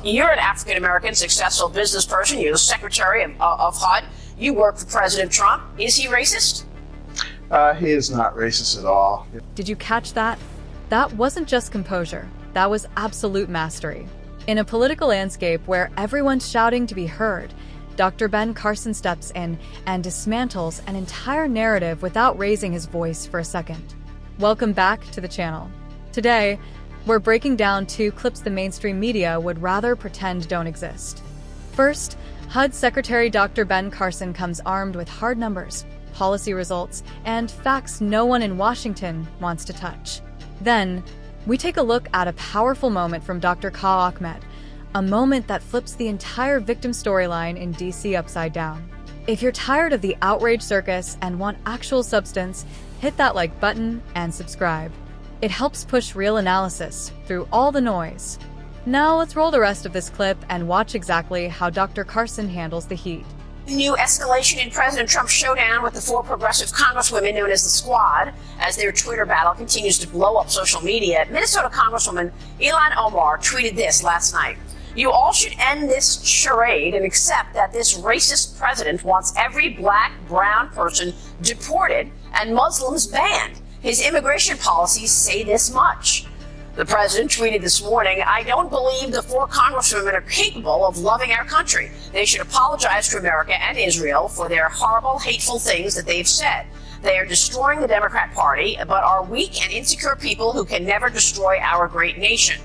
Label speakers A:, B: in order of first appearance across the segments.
A: you're an African-American successful business person. You're the secretary of HUD. You work for President Trump. Is he racist?
B: He is not racist at all.
C: Did you catch that? That wasn't just composure. That was absolute mastery. In a political landscape where everyone's shouting to be heard, Dr. Ben Carson steps in and dismantles an entire narrative without raising his voice for a second. Welcome back to the channel. Today, we're breaking down 2 clips the mainstream media would rather pretend don't exist. First, HUD Secretary Dr. Ben Carson comes armed with hard numbers, policy results, and facts no one in Washington wants to touch. Then, we take a look at a powerful moment from Dr. Ka Ahmed, a moment that flips the entire victim storyline in DC upside down. If you're tired of the outrage circus and want actual substance, hit that like button and subscribe. It helps push real analysis through all the noise. Now let's roll the rest of this clip and watch exactly how Dr. Carson handles the heat.
A: New escalation in President Trump's showdown with the 4 progressive congresswomen known as the Squad as their Twitter battle continues to blow up social media. Minnesota Congresswoman Ilhan Omar tweeted this last night. You all should end this charade and accept that this racist president wants every black, brown person deported and Muslims banned. His immigration policies say this much. The president tweeted this morning, I don't believe the 4 congresswomen are capable of loving our country. They should apologize to America and Israel for their horrible, hateful things that they've said. They are destroying the Democrat Party, but are weak and insecure people who can never destroy our great nation.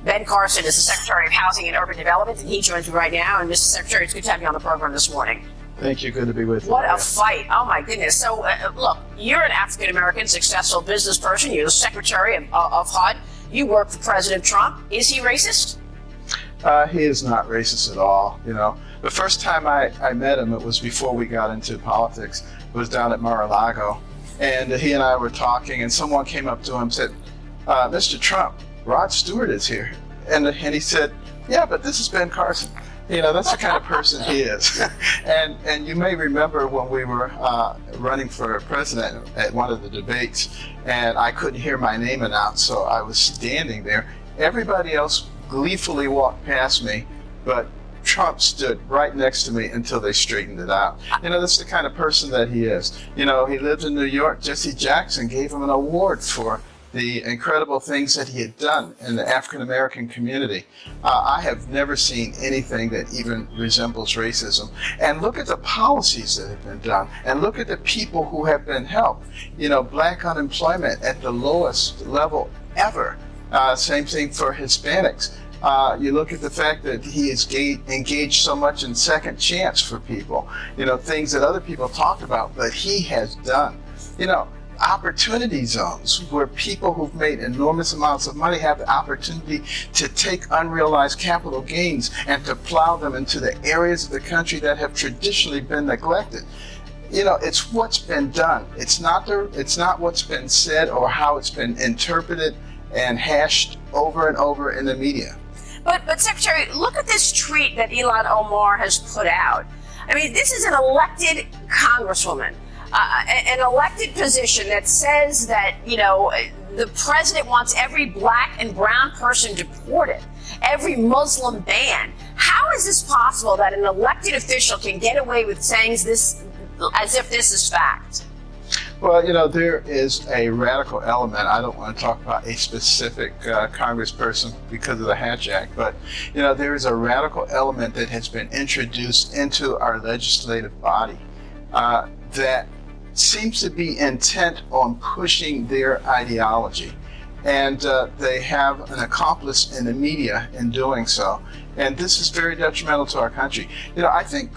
A: Ben Carson is the Secretary of Housing and Urban Development, and he joins me right now. And Mr. Secretary, it's good to have you on the program this morning.
B: Thank you. Good to be with you.
A: What a fight. Oh, my goodness. So, look, you're an African-American successful business person. You're the Secretary of HUD. You work for President Trump. Is he racist?
B: He is not racist at all. You know, the first time I met him, it was before we got into politics. It was down at Mar-a-Lago. And he and I were talking, and someone came up to him and said, Mr. Trump, Rod Stewart is here. And he said, yeah, but this is Ben Carson. You know, that's the kind of person he is. and you may remember when we were running for president at one of the debates, and I couldn't hear my name announced, so I was standing there. Everybody else gleefully walked past me, but Trump stood right next to me until they straightened it out. You know, that's the kind of person that he is. You know, he lived in New York. Jesse Jackson gave him an award for the incredible things that he had done in the African-American community. I have never seen anything that even resembles racism. And look at the policies that have been done. And look at the people who have been helped. You know, black unemployment at the lowest level ever. Same thing for Hispanics. You look at the fact that he has engaged so much in second chance for people. You know, things that other people talked about, but he has done. You know, opportunity zones where people who've made enormous amounts of money have the opportunity to take unrealized capital gains and to plow them into the areas of the country that have traditionally been neglected. You know, it's what's been done. It's not what's been said or how it's been interpreted and hashed over and over in the media.
A: But Secretary, look at this tweet that Ilhan Omar has put out. I mean, this is an elected congresswoman. An elected position that says that, you know, the president wants every black and brown person deported, every Muslim banned. How is this possible that an elected official can get away with saying this as if this is fact?
B: Well, you know, there is a radical element. I don't want to talk about a specific congressperson because of the Hatch Act, but, you know, there is a radical element that has been introduced into our legislative body that seems to be intent on pushing their ideology. And they have an accomplice in the media in doing so. And this is very detrimental to our country. You know, I think,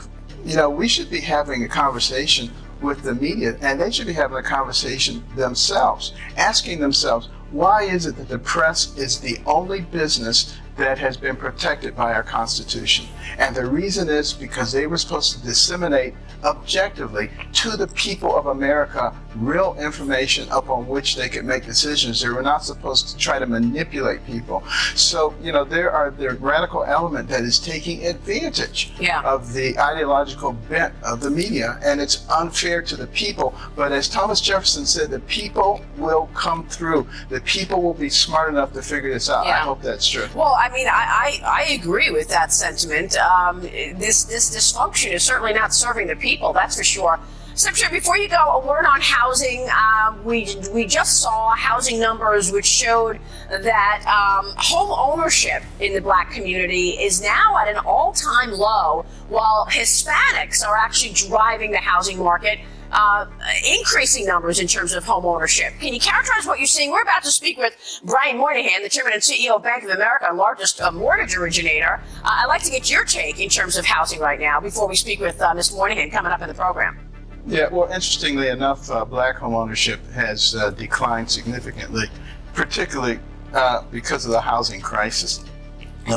B: you know, we should be having a conversation with the media, and they should be having a conversation themselves, asking themselves, why is it that the press is the only business that has been protected by our Constitution? And the reason is because they were supposed to disseminate objectively to the people of America real information upon which they could make decisions. They were not supposed to try to manipulate people. So, you know, the radical element that is taking advantage of the ideological bent of the media, and it's unfair to the people. But as Thomas Jefferson said, the people will come through. The people will be smart enough to figure this out. I hope that's true.
A: Well, I mean, I agree with that sentiment. This dysfunction is certainly not serving the people, that's for sure. Secretary, before you go, a word on housing. We just saw housing numbers which showed that home ownership in the Black community is now at an all-time low, while Hispanics are actually driving the housing market, increasing numbers in terms of home ownership. Can you characterize what you're seeing? We're about to speak with Brian Moynihan, the chairman and CEO of Bank of America, our largest mortgage originator. I'd like to get your take in terms of housing right now before we speak with Ms. Moynihan coming up in the program.
B: Yeah, well, interestingly enough, Black home ownership has declined significantly, particularly because of the housing crisis.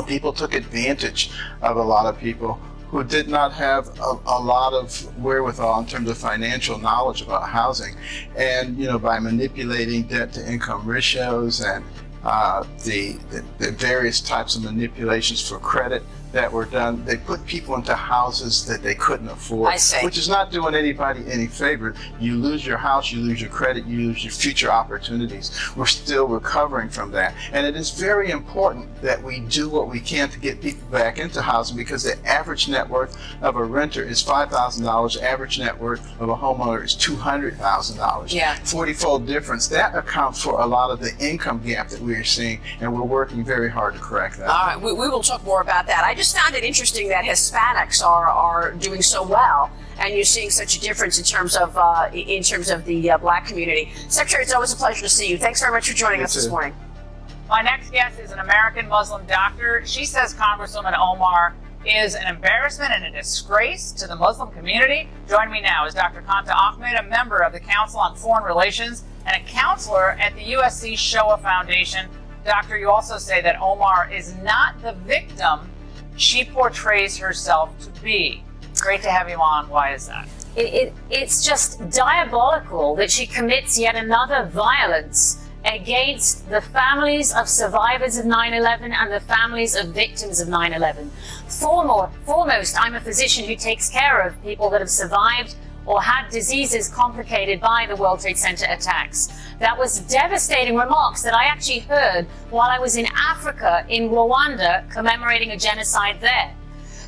B: People took advantage of a lot of people who did not have a lot of wherewithal in terms of financial knowledge about housing. And, by manipulating debt to income ratios and the various types of manipulations for credit that were done, they put people into houses that they couldn't afford, which is not doing anybody any favor. You lose your house, you lose your credit, you lose your future opportunities. We're still recovering from that. And it is very important that we do what we can to get people back into housing, because the average net worth of a renter is $5,000. Average net worth of a homeowner is $200,000.
A: Yeah.
B: 40-fold difference. That accounts for a lot of the income gap that we are seeing, and we're working very hard to correct that.
A: All right, we will talk more about that. I just found it interesting that Hispanics are doing so well, and you're seeing such a difference in terms of the Black community. Secretary, it's always a pleasure to see you. Thanks very much for joining us this morning.
D: My next guest is an American Muslim doctor. She says Congresswoman Omar is an embarrassment and a disgrace to the Muslim community. Joining me now is Dr. Kanta Ahmed, a member of the Council on Foreign Relations and a counselor at the USC Shoah Foundation. Doctor, you also say that Omar is not the victim she portrays herself to be. Great to have you on. Why is that?
E: It's just diabolical that she commits yet another violence against the families of survivors of 9/11 and the families of victims of 9/11. Foremost, I'm a physician who takes care of people that have survived or had diseases complicated by the World Trade Center attacks. That was devastating remarks that I actually heard while I was in Africa, in Rwanda, commemorating a genocide there.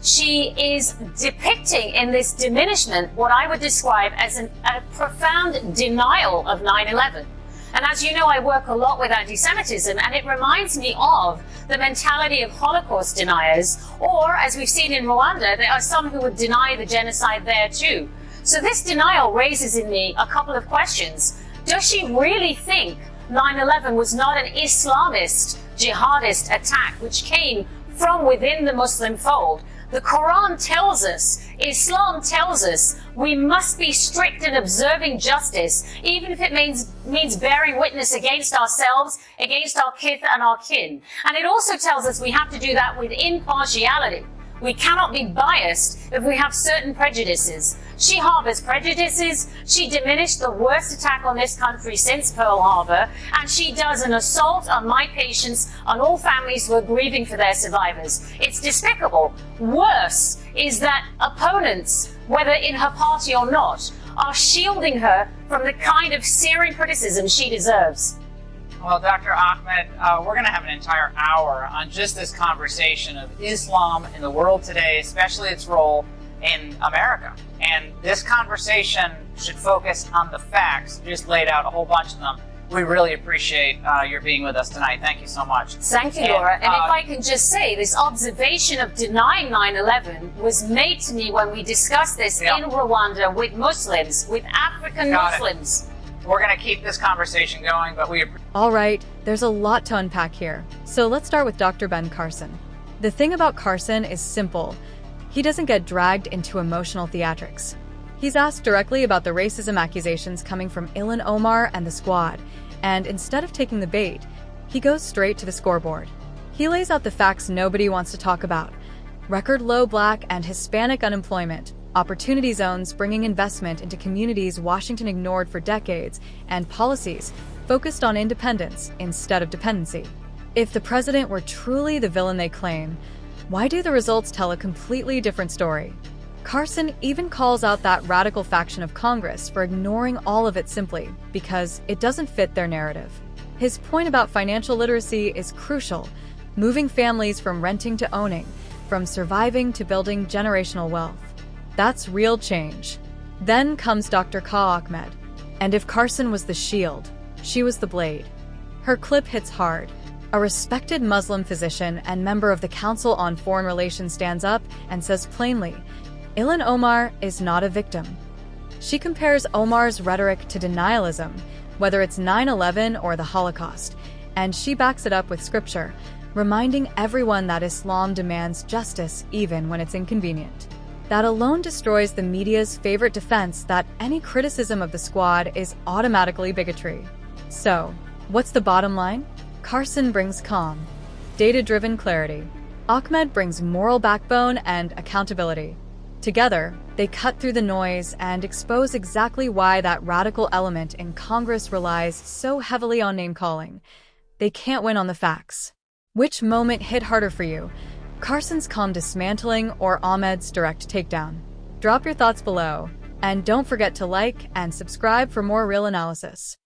E: She is depicting in this diminishment what I would describe as a profound denial of 9/11. And as you know, I work a lot with anti-Semitism, and it reminds me of the mentality of Holocaust deniers, or as we've seen in Rwanda, there are some who would deny the genocide there too. So this denial raises in me a couple of questions. Does she really think 9/11 was not an Islamist, jihadist attack which came from within the Muslim fold? The Quran tells us, Islam tells us, we must be strict in observing justice, even if it means bearing witness against ourselves, against our kith and our kin. And it also tells us we have to do that with impartiality. We cannot be biased if we have certain prejudices. She harbors prejudices. She diminished the worst attack on this country since Pearl Harbor, and she does an assault on my patients, on all families who are grieving for their survivors. It's despicable. Worse is that opponents, whether in her party or not, are shielding her from the kind of searing criticism she deserves.
D: Well, Dr. Ahmed, we're going to have an entire hour on just this conversation of Islam in the world today, especially its role in America. And this conversation should focus on the facts. You just laid out a whole bunch of them. We really appreciate your being with us tonight. Thank you so much.
E: Thank you, Laura. And if I can just say, this observation of denying 9/11 was made to me when we discussed this in Rwanda with Muslims, with African Muslims.
D: We're going to keep this conversation going, but we appreciate.
C: All right, there's a lot to unpack here. So let's start with Dr. Ben Carson. The thing about Carson is simple. He doesn't get dragged into emotional theatrics. He's asked directly about the racism accusations coming from Ilhan Omar and the squad, and instead of taking the bait, he goes straight to the scoreboard. He lays out the facts nobody wants to talk about. Record low Black and Hispanic unemployment, opportunity zones bringing investment into communities Washington ignored for decades, and policies focused on independence instead of dependency. If the president were truly the villain they claim, why do the results tell a completely different story? Carson even calls out that radical faction of Congress for ignoring all of it simply because it doesn't fit their narrative. His point about financial literacy is crucial. moving families from renting to owning, from surviving to building generational wealth. That's real change. Then comes Dr. Ka Ahmed. And if Carson was the shield, she was the blade. Her clip hits hard. A respected Muslim physician and member of the Council on Foreign Relations stands up and says plainly, Ilhan Omar is not a victim. She compares Omar's rhetoric to denialism, whether it's 9/11 or the Holocaust, and she backs it up with scripture, reminding everyone that Islam demands justice even when it's inconvenient. That alone destroys the media's favorite defense that any criticism of the squad is automatically bigotry. So, what's the bottom line? Carson brings calm, data-driven clarity. Ahmed brings moral backbone and accountability. Together, they cut through the noise and expose exactly why that radical element in Congress relies so heavily on name-calling. They can't win on the facts. Which moment hit harder for you? Carson's calm dismantling or Ahmed's direct takedown? Drop your thoughts below, and don't forget to like and subscribe for more real analysis.